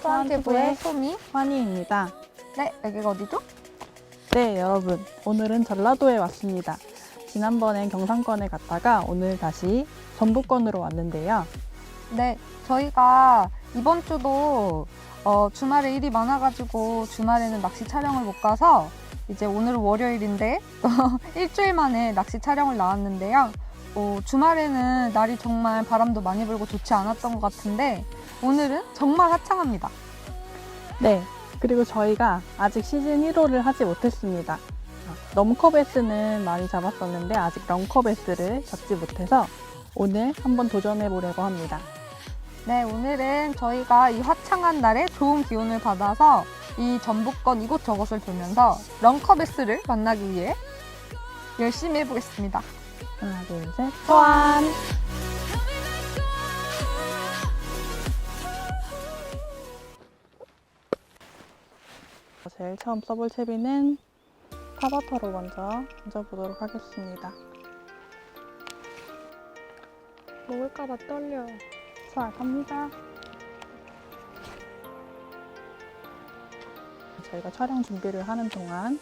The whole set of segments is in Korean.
포항티브의 소미, 환희입니다. 네, 여기가 어디죠? 네, 여러분. 오늘은 전라도에 왔습니다. 지난번엔 경상권에 갔다가 오늘 다시 전북권으로 왔는데요. 네, 저희가 이번 주도 주말에 일이 많아가지고 주말에는 낚시 촬영을 못 가서 이제 오늘은 월요일인데 일주일 만에 낚시 촬영을 나왔는데요. 주말에는 날이 정말 바람도 많이 불고 좋지 않았던 것 같은데 오늘은 정말 화창합니다. 네, 그리고 저희가 아직 시즌 1호를 하지 못했습니다. 넘커베스는 많이 잡았었는데 아직 런커베스를 잡지 못해서 오늘 한번 도전해 보려고 합니다. 네, 오늘은 저희가 이 화창한 날에 좋은 기운을 받아서 이 전북권 이곳저곳을 돌면서 런커베스를 만나기 위해 열심히 해보겠습니다. 하나, 둘, 셋, 소환! 제일 처음 써볼 채비는 타버터로 먼저 던져보도록 하겠습니다. 먹을까봐 떨려. 자, 갑니다. 저희가 촬영 준비를 하는 동안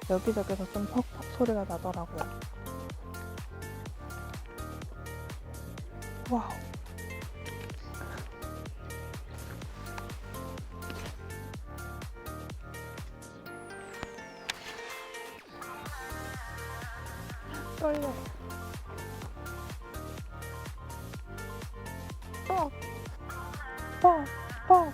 여기저기서 좀 퍽퍽 소리가 나더라고요. 와우. 떨려. 뻑! 뻑! 뻑!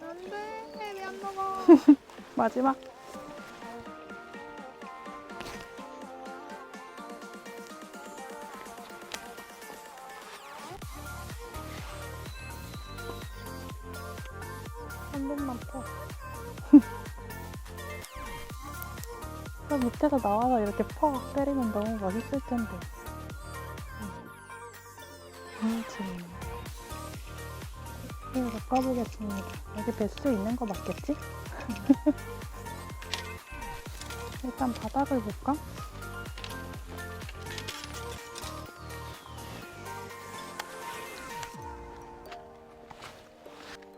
안돼, 왜 안 먹어? 마지막. 한 번만 더. 저 밑에서 나와서 이렇게 퍽 때리면 너무 멋있을 텐데. 지금 이거 꺾어보겠습니다. 여기 뱃수 있는 거 맞겠지? 일단 바닥을 볼까?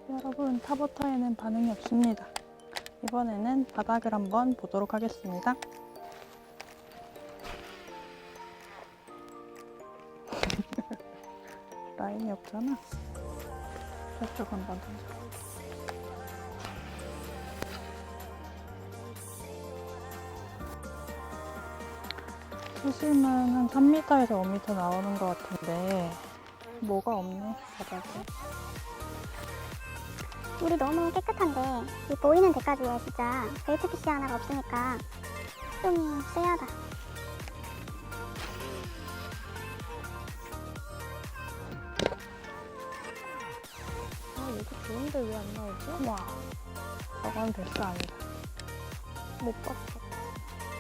여러분, 타버터에는 반응이 없습니다. 이번에는 바닥을 한번 보도록 하겠습니다. 라인이 없잖아. 저쪽 한번 던져. 수심은 한 3m에서 5m 나오는 것 같은데 뭐가 없네, 바닥에. 물이 너무 깨끗한데 이 보이는 데까지 진짜 베이트 피시 하나가 없으니까 좀 쎄하다. 이거 좋은데 왜 안 나오지? 와, 저건 뱃수 아니다. 못 봤어.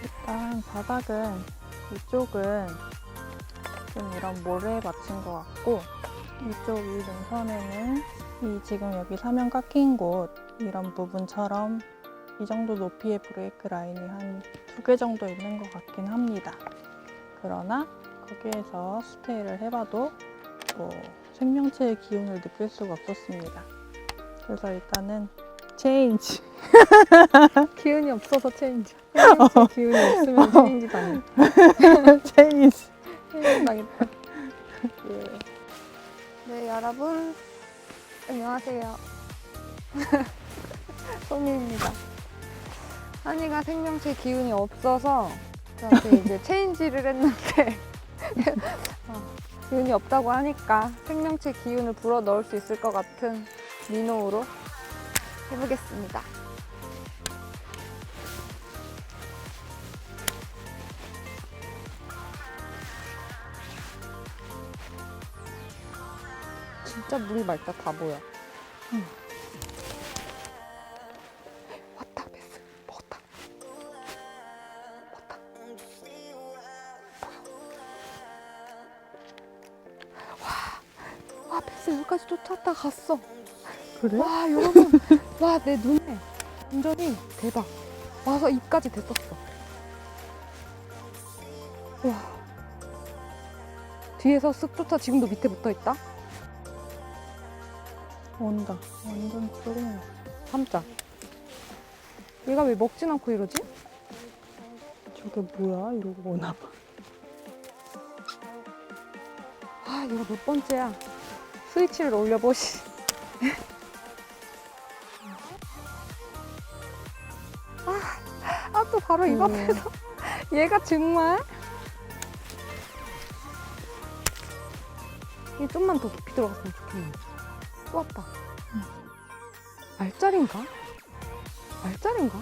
일단 바닥은 이쪽은 좀 이런 모래에 맞춘 것 같고, 이쪽 이 능선에는 이 지금 여기 사면 깎인 곳 이런 부분처럼 이 정도 높이의 브레이크 라인이 한 2개 정도 있는 것 같긴 합니다. 그러나 거기에서 스테이를 해봐도 뭐 생명체의 기운을 느낄 수가 없었습니다. 그래서 일단은 체인지. 기운이 없어서 체인지. 기운이 없으면 체인지 당해. 체인지. 체인지 당했다. 예. 네, 여러분. 안녕하세요. 소미입니다. 한이가 생명체 기운이 없어서 저한테 이제 체인지를 했는데 기운이 없다고 하니까 생명체 기운을 불어 넣을 수 있을 것 같은 미노우로 해보겠습니다. 진짜 물이 맑다. 다 보여. 왔다. 베스. 먹었다. 먹었다. 와, 베스 여기까지 쫓아왔다 갔어. 그래? 와, 여러분. 와, 내 눈에 완전히 대박. 와서 입까지 대떴어. 와. 뒤에서 쓱 쫓아 지금도 밑에 붙어 있다. 온다. 완전 조금만. 참자. 얘가 왜 먹진 않고 이러지? 저게 뭐야? 이러고 오나 봐. 아, 얘가 몇 번째야. 스위치를 올려보시. 또 바로 입 앞에서. 얘가 정말. 이게 좀만 더 깊이 들어갔으면 좋겠는데. 또 왔다. 알짜린가? 알짜린가?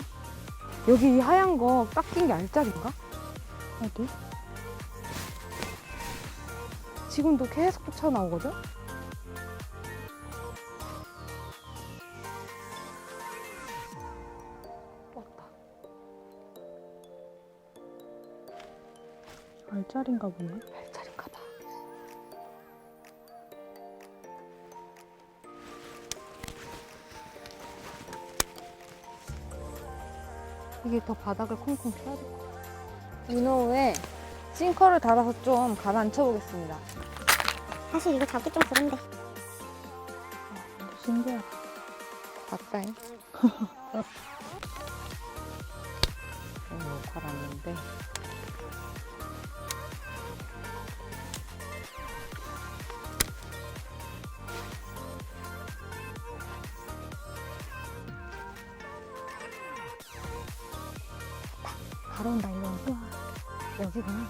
여기 이 하얀 거 깎인 게 알짜린가? 어디? 지금도 계속 쫓아나오거든? 또 왔다. 알짜린가 보네. 알짜린가 봐. 이게 더 바닥을 콩콩 쳐야 될 것 같아. 이노우에 싱커를 달아서 좀 가라앉혀 보겠습니다. 사실 이거 잡기 좀 그런데. 근데 신기하다. 봤다잉. 달았는데. 바로 온다 이거. 우와. 여기구나.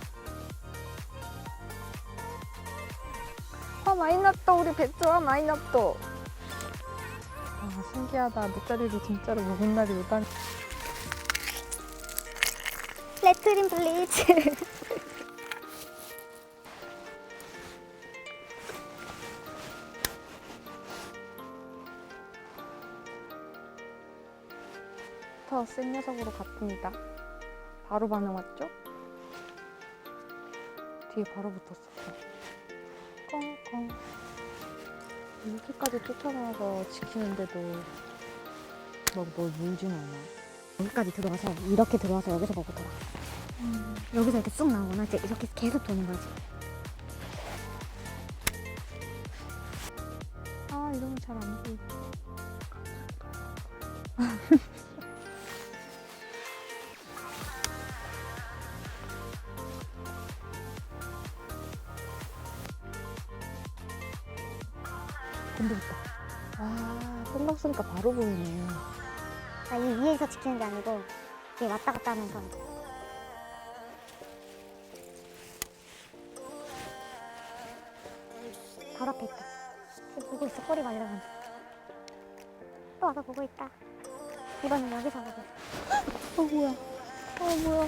아, 많이 났다. 우리 배추아 많이 났다. 아, 신기하다. 밑자리를 진짜로 먹은 날이 오다니. 레트림 블리츠. 더 센 녀석으로 갔습니다. 바로 반응 왔죠? 뒤에 바로 붙었어. 꽁꽁. 이렇게까지 쫓아나와서 지키는데도 막 뭘 물진 않아. 여기까지 들어와서 이렇게 들어와서 여기서 먹었더라. 여기서 이렇게 쑥 나오거나 이제 이렇게 계속 도는 거지. 아, 이러면 잘 안 보여. 건드렸다. 아, 생각 쓰니까 바로 보이네. 아, 이 위에서 지키는 게 아니고 이게 왔다 갔다 하면서. 바로 앞에 있다. 지금 보고 있어. 꼬리가 이러면. 또 와서 보고 있다. 이번엔 여기서 보고 있어. 뭐야. 뭐야.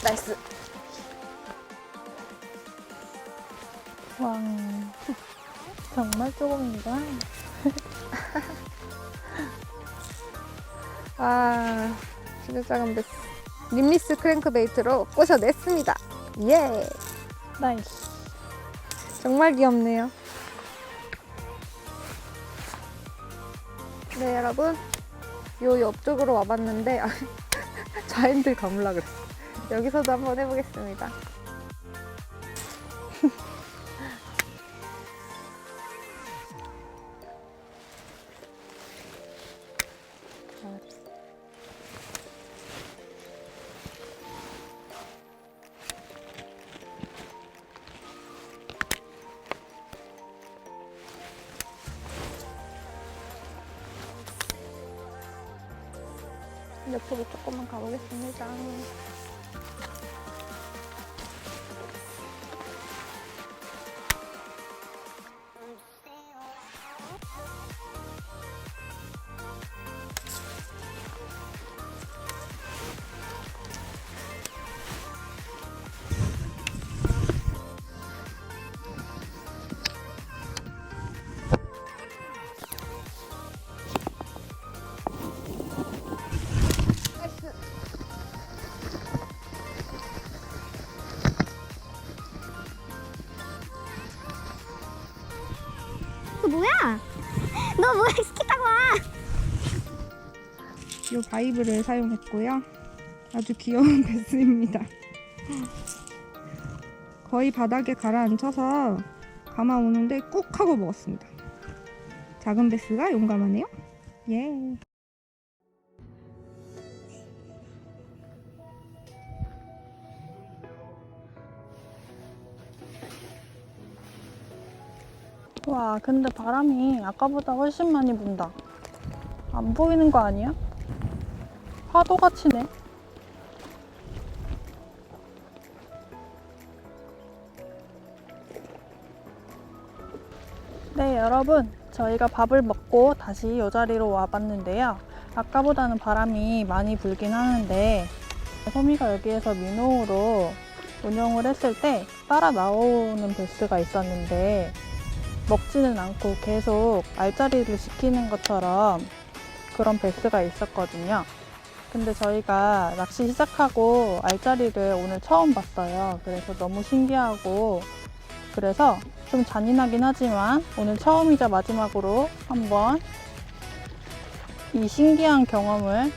나이스. 왕. 정말 조금이다. 아, 진짜 작은 베스. 림리스 크랭크베이트로 꼬셔냈습니다. 예. 나이스. 정말 귀엽네요. 네, 여러분. 요 옆쪽으로 와봤는데, 자인들 감으려 그랬어. 여기서도 한번 해보겠습니다. 옆으로 조금만 가보겠습니다. 너 뭐야? 너 뭐야? 스키 타고 와. 이 바이브를 사용했고요. 아주 귀여운 베스입니다. 거의 바닥에 가라앉혀서 감아 오는데 꾹 하고 먹었습니다. 작은 베스가 용감하네요. 예. 와, 근데 바람이 아까보다 훨씬 많이 분다. 안 보이는 거 아니야? 파도가 치네. 네, 여러분. 저희가 밥을 먹고 다시 이 자리로 와봤는데요. 아까보다는 바람이 많이 불긴 하는데 소미가 여기에서 민호로 운영을 했을 때 따라 나오는 베스가 있었는데 먹지는 않고 계속 알짜리를 시키는 것처럼 그런 베스가 있었거든요. 근데 저희가 낚시 시작하고 알짜리를 오늘 처음 봤어요. 그래서 너무 신기하고 그래서 좀 잔인하긴 하지만 오늘 처음이자 마지막으로 한번 이 신기한 경험을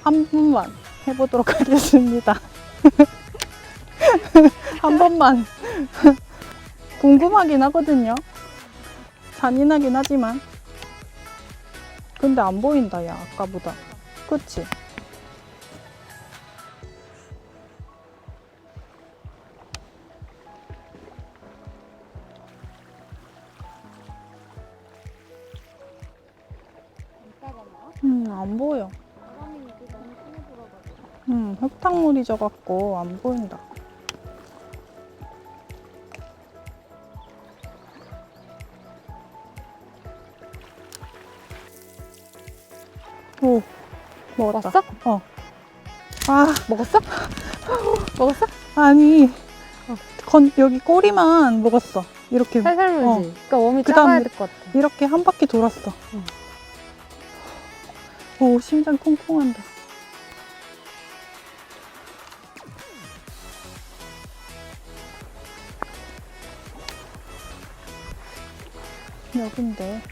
한 번만 해보도록 하겠습니다. 한 번만. 궁금하긴 하거든요. 잔인하긴 하지만. 근데 안 보인다, 야, 아까보다. 그치? 안 보여. 흙탕물이 져갖고 안 보인다. 오, 먹었다. 먹었어? 어. 아, 먹었어? 먹었어? 아니. 여기 꼬리만 먹었어. 이렇게. 살살 물지? 어. 그러니까 웜이 그다음 작아야 될 것 같아. 이렇게 한 바퀴 돌았어. 응. 오, 심장 콩콩한다. 여긴데.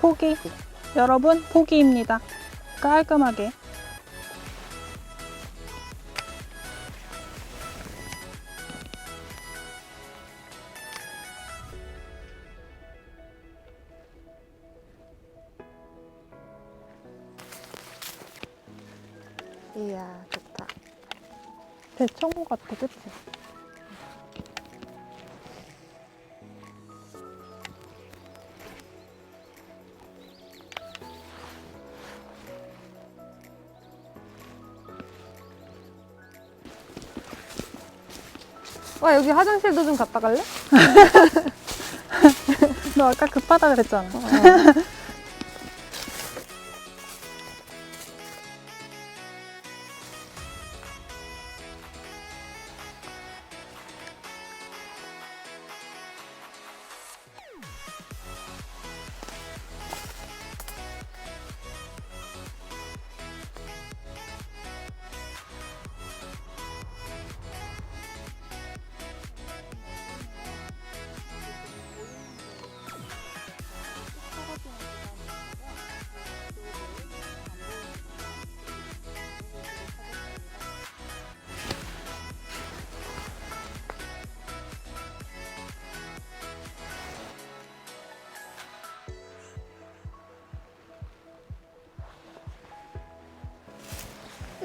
포기. 여러분, 포기입니다. 깔끔하게. 이야, 좋다. 대청호 같아, 그치? 와, 여기 화장실도 좀 갔다 갈래? 너 아까 급하다 그랬잖아.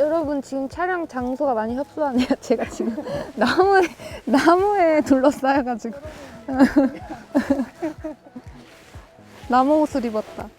여러분 지금 촬영 장소가 많이 협소하네요. 제가 지금 나무에 둘러싸여가지고 나무 옷을 입었다.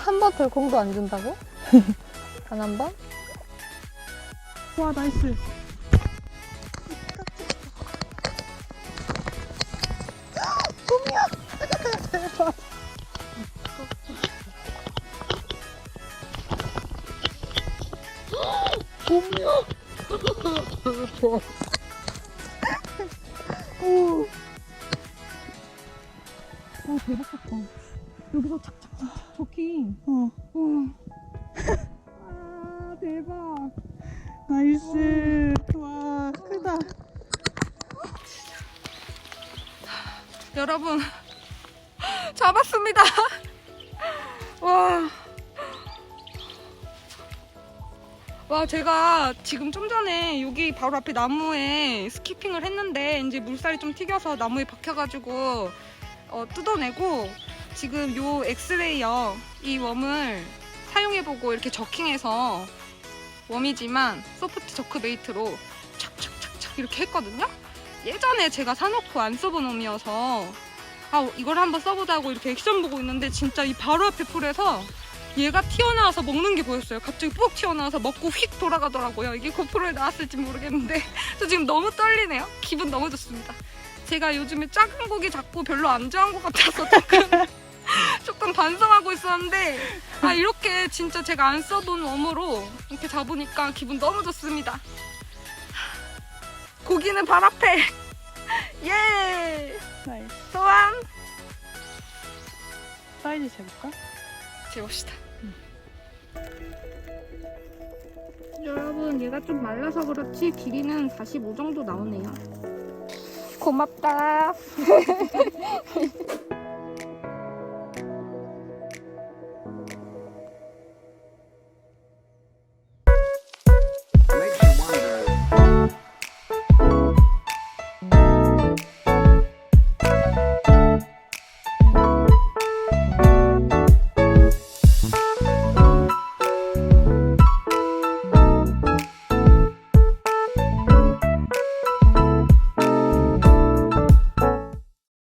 한 번 더 공도 안 준다고? 단 한 번? 와, 나이스. 오 대박 같다. 여기서 착착착 버킹. 아 대박. 나이스. 와, 크다. 여러분 잡았습니다. 와 제가 지금 좀 전에 여기 바로 앞에 나무에 스키핑을 했는데 이제 물살이 좀 튀겨서 나무에 박혀가지고 뜯어내고 지금 요 엑스레이어 이 웜을 사용해보고 이렇게 저킹해서 웜이지만 소프트 저크 베이트로 착착착착 이렇게 했거든요. 예전에 제가 사놓고 안 써본 웜이어서 이걸 한번 써보자고 이렇게 액션 보고 있는데 진짜 이 바로 앞에 풀에서 얘가 튀어나와서 먹는 게 보였어요. 갑자기 푹 튀어나와서 먹고 휙 돌아가더라고요. 이게 고프로에 나왔을지 모르겠는데 저 지금 너무 떨리네요. 기분 너무 좋습니다. 제가 요즘에 작은 고기 잡고 별로 안 좋아한 것 같아서 조금 반성하고 있었는데 이렇게 진짜 제가 안 써본 웜으로 이렇게 잡으니까 기분 너무 좋습니다. 고기는 발 앞에. 예. 나이스. 소환. 사이즈 재볼까? 재봅시다. 여러분 얘가 좀 말라서 그렇지 길이는 45 정도 나오네요. 고맙다.